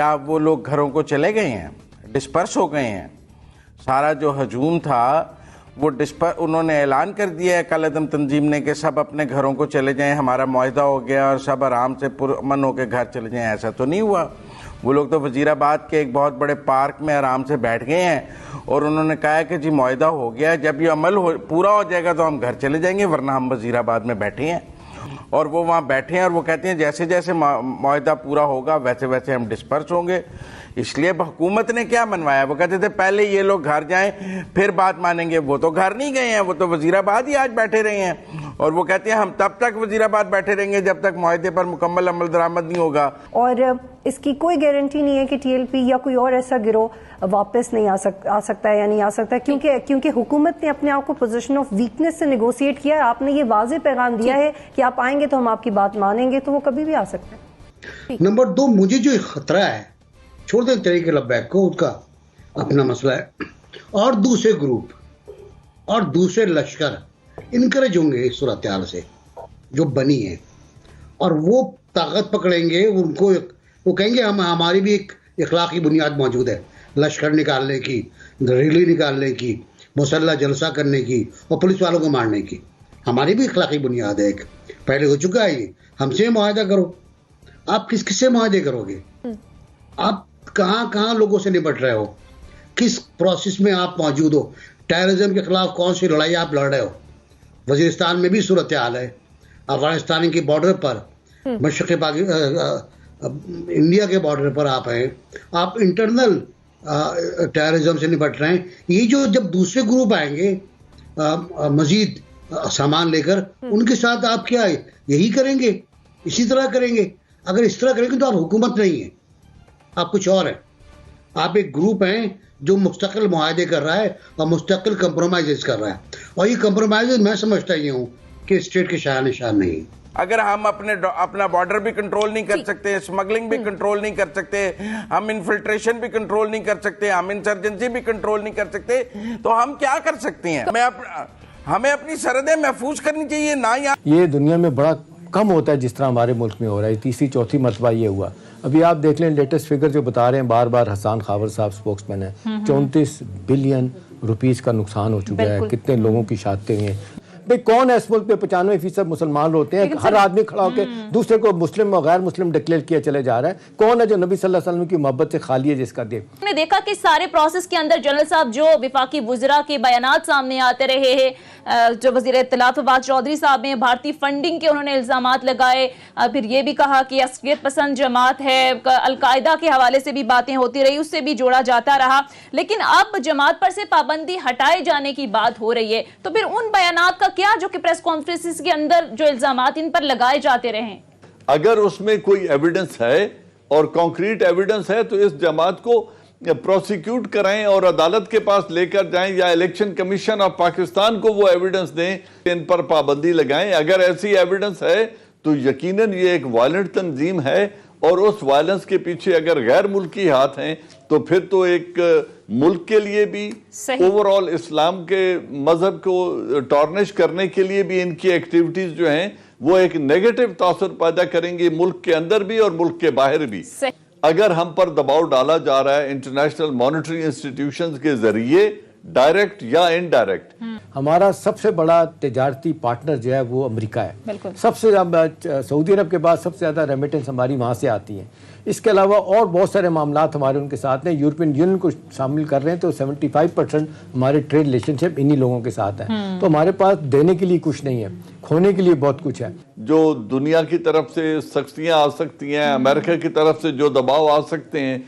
کیا وہ لوگ گھروں کو چلے گئے ہیں, ڈسپرس ہو گئے ہیں؟ سارا جو ہجوم تھا وہ انہوں نے اعلان کر دیا ہے کل عدم تنظیم نے کہ سب اپنے گھروں کو چلے جائیں, ہمارا معاہدہ ہو گیا اور سب آرام سے پرامن ہو کے گھر چلے جائیں. ایسا تو نہیں ہوا. وہ لوگ تو وزیر آباد کے ایک بہت بڑے پارک میں آرام سے بیٹھ گئے ہیں اور انہوں نے کہا ہے کہ جی معاہدہ ہو گیا, جب یہ عمل پورا ہو جائے گا تو ہم گھر چلے جائیں گے, ورنہ ہم وزیر آباد میں بیٹھے ہیں. اور وہ وہاں بیٹھے ہیں اور وہ کہتے ہیں جیسے جیسے معاہدہ پورا ہوگا ویسے ویسے ہم ڈسپرس ہوں گے. اس لیے حکومت نے کیا منوایا, وہ کہتے تھے پہلے یہ لوگ گھر جائیں پھر بات مانیں گے. وہ تو گھر نہیں گئے ہیں, وہ تو وزیر آباد ہی آج بیٹھے رہے ہیں اور وہ کہتے ہیں ہم تب تک وزیر آباد بیٹھے رہیں گے جب تک معاہدے پر مکمل عمل درآمد نہیں ہوگا. اور اس کی کوئی گارنٹی نہیں ہے کہ ٹی ایل پی یا کوئی اور ایسا گروہ واپس نہیں آ سکتا ہے یا نہیں آ سکتا, کیونکہ حکومت نے اپنے آپ کو پوزیشن آف ویکنس سے نیگوشیٹ کیا ہے. آپ نے یہ واضح پیغام دیا ہے کہ آپ آئیں گے تو ہم آپ کی بات مانیں گے, تو وہ کبھی بھی آ سکتا ہے. نمبر 2, مجھے جو خطرہ ہے, چھوڑ دیں طریق لبیک کو, اس کا اپنا مسئلہ ہے, اور دوسرے گروپ اور دوسرے لشکر انکریج ہوں گے اس صورتحال سے جو بنی ہے, اور وہ طاقت پکڑیں گے. ان کو وہ کہیں گے ہماری بھی ایک اخلاقی بنیاد موجود ہے, لشکر نکالنے کی, ریلی نکالنے کی, مسلح جلسہ کرنے کی اور پولیس والوں کو مارنے کی. ہماری بھی اخلاقی بنیاد ہے ایک, پہلے ہو چکا ہے یہ. ہم سے معاہدہ کرو. آپ کس سے معاہدے کرو گے؟ آپ کہاں لوگوں سے نپٹ رہے ہو, کس پروسیس میں آپ موجود ہو؟ ٹیررزم کے خلاف کون سی لڑائی آپ لڑ رہے ہو؟ وزیرستان میں بھی صورتحال ہے, افغانستان کے بارڈر پر, مشرقی انڈیا کے بارڈر پر آپ ہیں, آپ انٹرنل ٹیررزم سے نپٹ رہے ہیں. یہ جو جب دوسرے گروپ آئیں گے مزید سامان لے کر, ان کے ساتھ آپ کیا یہی کریں گے, اسی طرح کریں گے؟ اگر اس طرح کریں گے تو آپ حکومت نہیں ہیں, آپ کچھ اور ہیں. آپ ایک گروپ ہیں جو مستقل معاہدے کر رہا ہے اور مستقل کمپرومائز کر رہا ہے, اور یہ کمپرومائز میں سمجھتا یہ ہوں کہ اسٹیٹ کے شاہ نشان نہیں. اگر ہم اپنا بارڈر بھی کنٹرول نہیں کر سکتے, اسمگلنگ بھی کنٹرول نہیں کر سکتے, ہم انفلٹریشن بھی کنٹرول نہیں کر سکتے, ہم انسرجنسی بھی کنٹرول نہیں کر سکتے, تو ہم کیا کر سکتے ہیں؟ ہمیں اپنی سرحدیں محفوظ کرنی چاہیے نا. یہ دنیا میں بڑا کم ہوتا ہے جس طرح ہمارے ملک میں ہو رہا ہے. تیسری چوتھی مرتبہ یہ ہوا. ابھی آپ دیکھ لیں لیٹسٹ فگر جو بتا رہے ہیں, بار بار حسان خاور صاحب سپوکس مین ہیں, 34 بلین روپیز کا نقصان ہو چکا ہے, کتنے لوگوں کی شہادتیں ہوئی ہیں. بھئی کون ہے اس ملک پہ 95% مسلمان ہوتے ہیں, ہر آدمی کھڑا ہو کے دوسرے کو مسلم اور غیر مسلم ڈکلیئر کیا چلے جا رہا ہے. کون ہے جو نبی صلی اللہ علیہ وسلم کی محبت سے خالی ہے جس کا دے؟ ہم نے دیکھا کہ سارے پروسیس کے اندر جنرل صاحب جو وفاقی وزراء کے بیانات سامنے آتے رہے ہیں, جو وزیر اطلاعات فواد چودھری صاحب نے بھارتی فنڈنگ کے انہوں نے الزامات لگائے, پھر یہ بھی کہا کہ عسکریت پسند جماعت ہے, القاعدہ کے حوالے سے بھی باتیں ہوتی رہی, اس سے بھی جوڑا جاتا رہا. لیکن اب جماعت پر سے پابندی ہٹائے جانے کی بات ہو رہی ہے, تو پھر ان بیانات کا کیا جو کہ پریس کانفرنسز کے اندر جو الزامات ان پر لگائے جاتے رہے؟ اگر اس میں کوئی ایویڈنس ہے اور کانکریٹ ایویڈنس ہے تو اس جماعت کو پروسیکیوٹ کرائیں اور عدالت کے پاس لے کر جائیں, یا الیکشن کمیشن آف پاکستان کو وہ ایویڈنس دیں, ان پر پابندی لگائیں. اگر ایسی ایویڈنس ہے تو یقیناً یہ ایک وائلنٹ تنظیم ہے, اور اس وائلنس کے پیچھے اگر غیر ملکی ہاتھ ہیں تو پھر تو ایک ملک کے لیے بھی, اوورآل اسلام کے مذہب کو ٹارنش کرنے کے لیے بھی ان کی ایکٹیویٹیز جو ہیں وہ ایک نیگیٹو تاثر پیدا کریں گی, ملک کے اندر بھی اور ملک کے باہر بھی. اگر ہم پر دباؤ ڈالا جا رہا ہے انٹرنیشنل مانیٹری انسٹیٹیوشنز کے ذریعے, ڈائریکٹ یا انڈائریکٹ, ہمارا سب سے بڑا تجارتی پارٹنر جو ہے وہ امریکہ ہے. سب سے سعودی عرب کے بعد سب سے زیادہ ریمیٹنس ہماری وہاں سے آتی ہیں. اس کے علاوہ اور بہت سارے معاملات ہمارے ان کے ساتھ ہیں. یورپین یونین کو شامل کر رہے ہیں تو 75% ہمارے ٹریڈ ریلیشن شپ انہی لوگوں کے ساتھ ہیں. تو ہمارے پاس دینے کے لیے کچھ نہیں ہے, کھونے کے لیے بہت کچھ ہے. جو دنیا کی طرف سے سختیاں آ سکتی ہیں, امریکہ کی طرف سے جو دباؤ آ سکتے ہیں,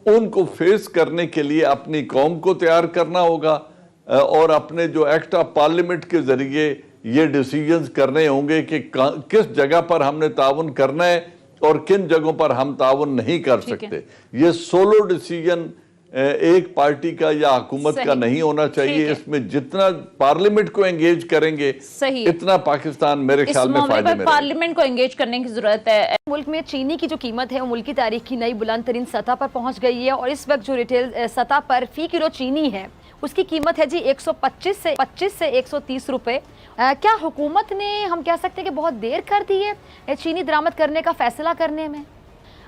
ان کو فیس کرنے کے لیے اپنی قوم کو تیار کرنا ہوگا, اور اپنے جو ایکٹ آف پارلیمنٹ کے ذریعے یہ ڈیسیجنز کرنے ہوں گے کہ کس جگہ پر ہم نے تعاون کرنا ہے اور کن جگہوں پر ہم تعاون نہیں کر سکتے. یہ سولو ڈیسیجن ایک پارٹی کا یا حکومت کا نہیں ہونا چاہیے. اس میں جتنا پارلیمنٹ کو انگیج کریں گے اتنا پاکستان میرے خیال میں فائدے میں. پارلیمنٹ کو انگیج کرنے کی ضرورت ہے. ملک میں چینی کی جو قیمت ہے وہ ملکی تاریخ کی نئی بلند ترین سطح پر پہنچ گئی ہے, اور اس وقت جو ریٹیل سطح پر فی کلو چینی ہے اس کی قیمت ہے جی 125 سے 130 روپے. کیا حکومت نے, ہم کہہ سکتے ہیں کہ بہت دیر کر دی ہے چینی درآمد کرنے کا فیصلہ کرنے میں؟